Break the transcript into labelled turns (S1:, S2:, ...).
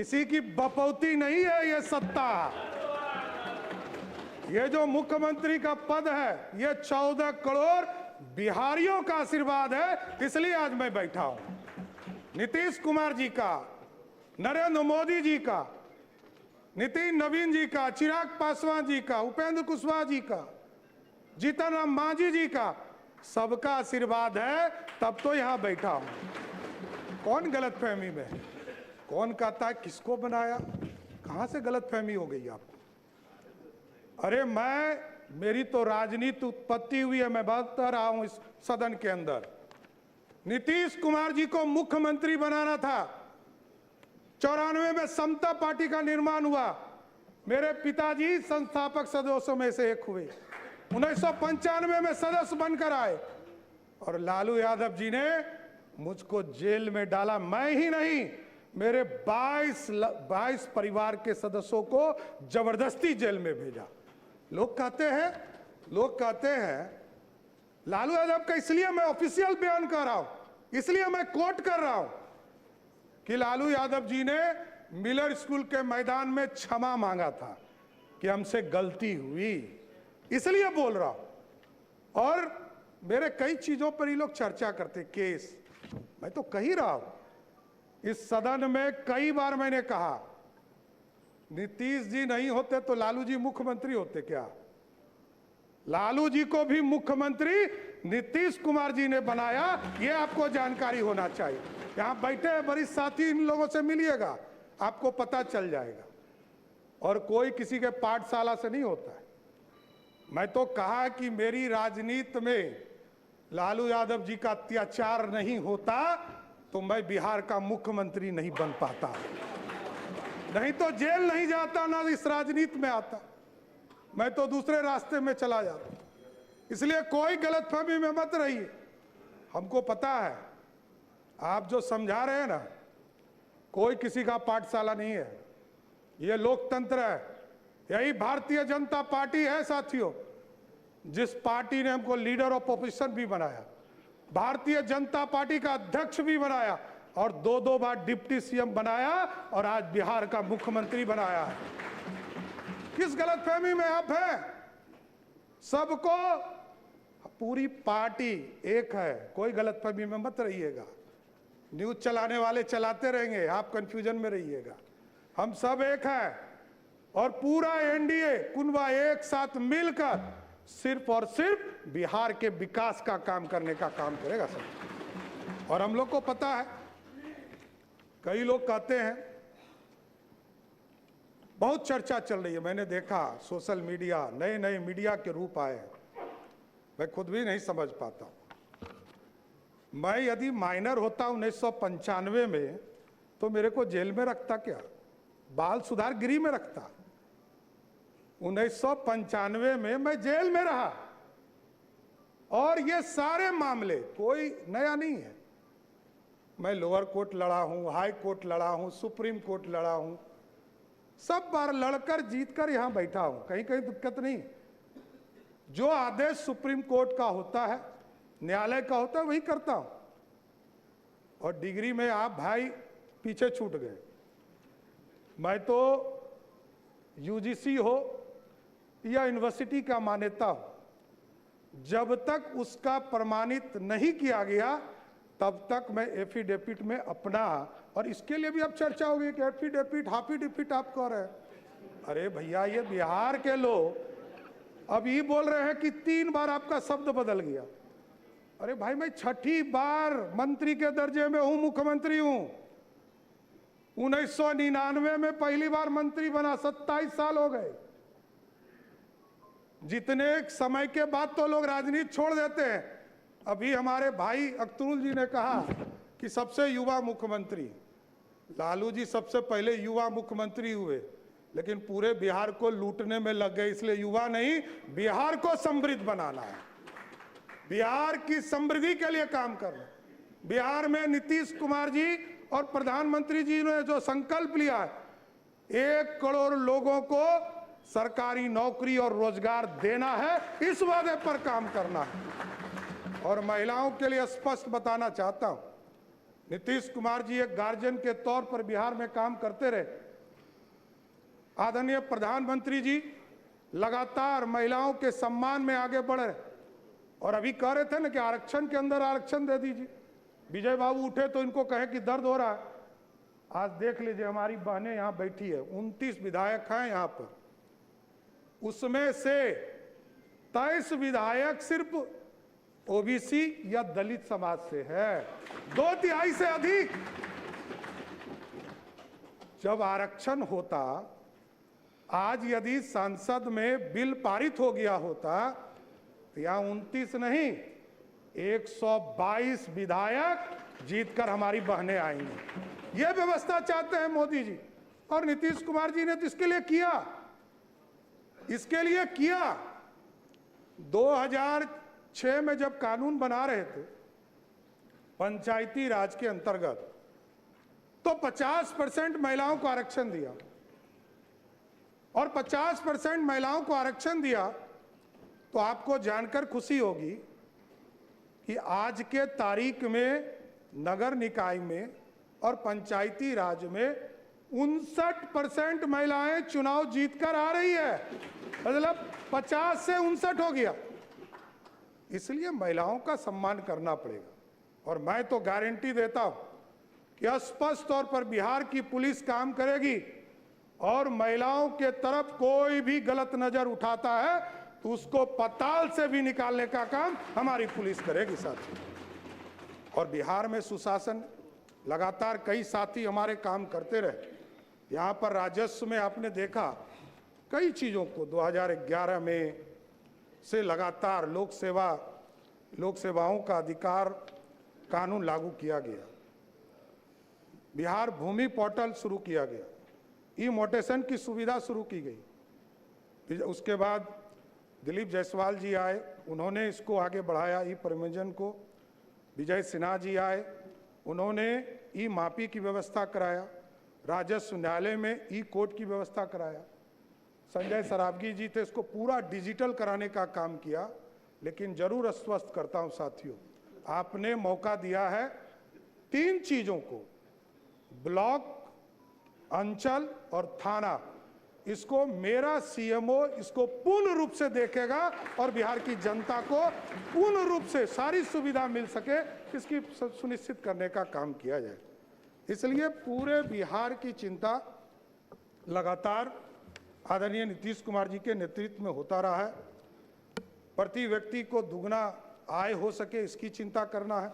S1: किसी की बपौती नहीं है ये सत्ता। ये जो मुख्यमंत्री का पद है ये 14 करोड़ बिहारियों का आशीर्वाद है, इसलिए आज मैं बैठा हूं। नीतीश कुमार जी का, नरेंद्र मोदी जी का, नितिन नवीन जी का, चिराग पासवान जी का, उपेंद्र कुशवाहा जी का, जीतन राम मांझी जी का, सबका आशीर्वाद है, तब तो यहां बैठा हूं। कौन गलतफहमी में है? कौन कहता है किसको बनाया? कहां से गलतफहमी हो गई आपको? अरे मेरी तो राजनीति उत्पत्ति हुई है, मैं बता रहा हूं इस सदन के अंदर। नीतीश कुमार जी को मुख्यमंत्री बनाना था। 94 में समता पार्टी का निर्माण हुआ। मेरे पिताजी संस्थापक सदस्यों में से एक हुए। 1995 में सदस्य बनकर आए और लालू यादव जी ने मुझको जेल में डाला। मैं ही नहीं, मेरे 22 परिवार के सदस्यों को जबरदस्ती जेल में भेजा। लोग कहते हैं लालू यादव का, इसलिए मैं ऑफिशियल बयान कर रहा हूं, इसलिए मैं कोट कर रहा हूं कि लालू यादव जी ने मिलर स्कूल के मैदान में क्षमा मांगा था कि हमसे गलती हुई, इसलिए बोल रहा हूं। और मेरे कई चीजों पर ये लोग चर्चा करते, केस, मैं तो कह ही रहा हूं इस सदन में कई बार मैंने कहा, नीतीश जी नहीं होते तो लालू जी मुख्यमंत्री होते क्या? लालू जी को भी मुख्यमंत्री नीतीश कुमार जी ने बनाया, ये आपको जानकारी होना चाहिए। यहां बैठे हैं वरिष्ठ साथी, इन लोगों से मिलिएगा, आपको पता चल जाएगा। और कोई किसी के पाठशाला से नहीं होता है। मैं तो कहा कि मेरी राजनीति में लालू यादव जी का अत्याचार नहीं होता तो मैं बिहार का मुख्यमंत्री नहीं बन पाता, नहीं तो जेल नहीं जाता, ना इस राजनीति में आता, मैं तो दूसरे रास्ते में चला जाता। इसलिए कोई गलतफहमी में मत रहिए। हमको पता है आप जो समझा रहे हैं ना, कोई किसी का पाठशाला नहीं है, ये लोकतंत्र है। यही भारतीय जनता पार्टी है साथियों, जिस पार्टी ने हमको लीडर ऑफ ऑपोजिशन भी बनाया, भारतीय जनता पार्टी का अध्यक्ष भी बनाया और 2 बार डिप्टी सीएम बनाया और आज बिहार का मुख्यमंत्री बनाया है। किस गलतफहमी में आप हैं? सबको, पूरी पार्टी एक है, कोई गलतफहमी में मत रहिएगा। न्यूज चलाने वाले चलाते रहेंगे, आप कंफ्यूजन में रहिएगा। हम सब एक हैं और पूरा एनडीए कुनबा एक साथ मिलकर सिर्फ और सिर्फ बिहार के विकास का काम करने का काम करेगा सब। और हम लोग को पता है, कई लोग कहते हैं, बहुत चर्चा चल रही है, मैंने देखा सोशल मीडिया, नए नए मीडिया के रूप आए हैं, मैं खुद भी नहीं समझ पाता। मैं यदि माइनर होता 1995 में तो मेरे को जेल में रखता क्या? बाल सुधार गृह में रखता। 1995 में मैं जेल में रहा और ये सारे मामले कोई नया नहीं है। मैं लोअर कोर्ट लड़ा हूं, हाई कोर्ट लड़ा हूं, सुप्रीम कोर्ट लड़ा हूं, सब बार लड़कर जीतकर यहां बैठा हूं, कहीं कहीं दिक्कत नहीं। जो आदेश सुप्रीम कोर्ट का होता है, न्यायालय का होता है, वही करता हूं। और डिग्री में आप भाई पीछे छूट गए। मैं तो यूजीसी हो या यूनिवर्सिटी का मान्यता हो, जब तक उसका प्रमाणित नहीं किया गया तब तक मैं एफिडेविट में अपना, और इसके लिए भी अब चर्चा होगी कि एफिडेविट हाफिडेविट आप कह रहे हैं। अरे भैया, ये बिहार के लोग अब ये बोल रहे हैं कि 3 बार आपका शब्द बदल गया। अरे भाई, मैं 6ठी बार मंत्री के दर्जे में हूं, मुख्यमंत्री हूं। 1999 में पहली बार मंत्री बना, 27 साल हो गए। जितने समय के बाद तो लोग राजनीति छोड़ देते हैं। अभी हमारे भाई अख्तरुल जी ने कहा कि सबसे युवा मुख्यमंत्री, लालू जी सबसे पहले युवा मुख्यमंत्री हुए, लेकिन पूरे बिहार को लूटने में लग गए। इसलिए युवा नहीं, बिहार को समृद्ध बनाना है, बिहार की समृद्धि के लिए काम करना। बिहार में नीतीश कुमार जी और प्रधानमंत्री जी ने जो संकल्प लिया है, 1 करोड़ लोगों को सरकारी नौकरी और रोजगार देना है, इस वादे पर काम करना है। और महिलाओं के लिए स्पष्ट बताना चाहता हूं, नीतीश कुमार जी एक गार्जियन के तौर पर बिहार में काम करते रहे। आदरणीय प्रधानमंत्री जी लगातार महिलाओं के सम्मान में आगे बढ़ रहे और अभी कह रहे थे ना कि आरक्षण के अंदर आरक्षण दे दीजिए। विजय बाबू उठे तो इनको कहे कि दर्द हो रहा है। आज देख लीजिए हमारी बहनें यहाँ बैठी है, 29 विधायक हैं यहाँ पर, उसमें से 23 विधायक सिर्फ ओबीसी या दलित समाज से है, 2/3 से अधिक। जब आरक्षण होता, आज यदि संसद में बिल पारित हो गया होता तो यहां 29 नहीं 122 विधायक जीतकर हमारी बहनें आएंगी। यह व्यवस्था चाहते हैं मोदी जी और नीतीश कुमार जी ने तो इसके लिए किया। 2006 में जब कानून बना रहे थे पंचायती राज के अंतर्गत, तो 50% महिलाओं को आरक्षण दिया और 50% महिलाओं को आरक्षण दिया तो आपको जानकर खुशी होगी कि आज के तारीख में नगर निकाय में और पंचायती राज में 59% महिलाएं चुनाव जीतकर आ रही है, मतलब 50 से 59 हो गया। इसलिए महिलाओं का सम्मान करना पड़ेगा और मैं तो गारंटी देता हूं कि स्पष्ट तौर पर बिहार की पुलिस काम करेगी और महिलाओं के तरफ कोई भी गलत नजर उठाता है तो उसको पताल से भी निकालने का काम हमारी पुलिस करेगी साथी। और बिहार में सुशासन लगातार कई साथी हमारे काम करते रहे। यहाँ पर राजस्व में आपने देखा कई चीज़ों को 2011 में से लगातार लोक सेवाओं का अधिकार कानून लागू किया गया। बिहार भूमि पोर्टल शुरू किया गया, ई मोटेशन की सुविधा शुरू की गई। उसके बाद दिलीप जायसवाल जी आए, उन्होंने इसको आगे बढ़ाया, ई प्रबंधन को। विजय सिन्हा जी आए, उन्होंने ई मापी की व्यवस्था कराया। राजस्व न्यायालय में ई कोर्ट की व्यवस्था कराया। संजय सरावगी जी थे, इसको पूरा डिजिटल कराने का काम किया। लेकिन जरूर आश्वस्त करता हूं साथियों, आपने मौका दिया है 3 चीजों को, ब्लॉक, अंचल और थाना, इसको मेरा सीएमओ इसको पूर्ण रूप से देखेगा और बिहार की जनता को पूर्ण रूप से सारी सुविधा मिल सके इसकी सुनिश्चित करने का काम किया जाए। इसलिए पूरे बिहार की चिंता लगातार आदरणीय नीतीश कुमार जी के नेतृत्व में होता रहा है। प्रति व्यक्ति को दुगना आय हो सके इसकी चिंता करना है।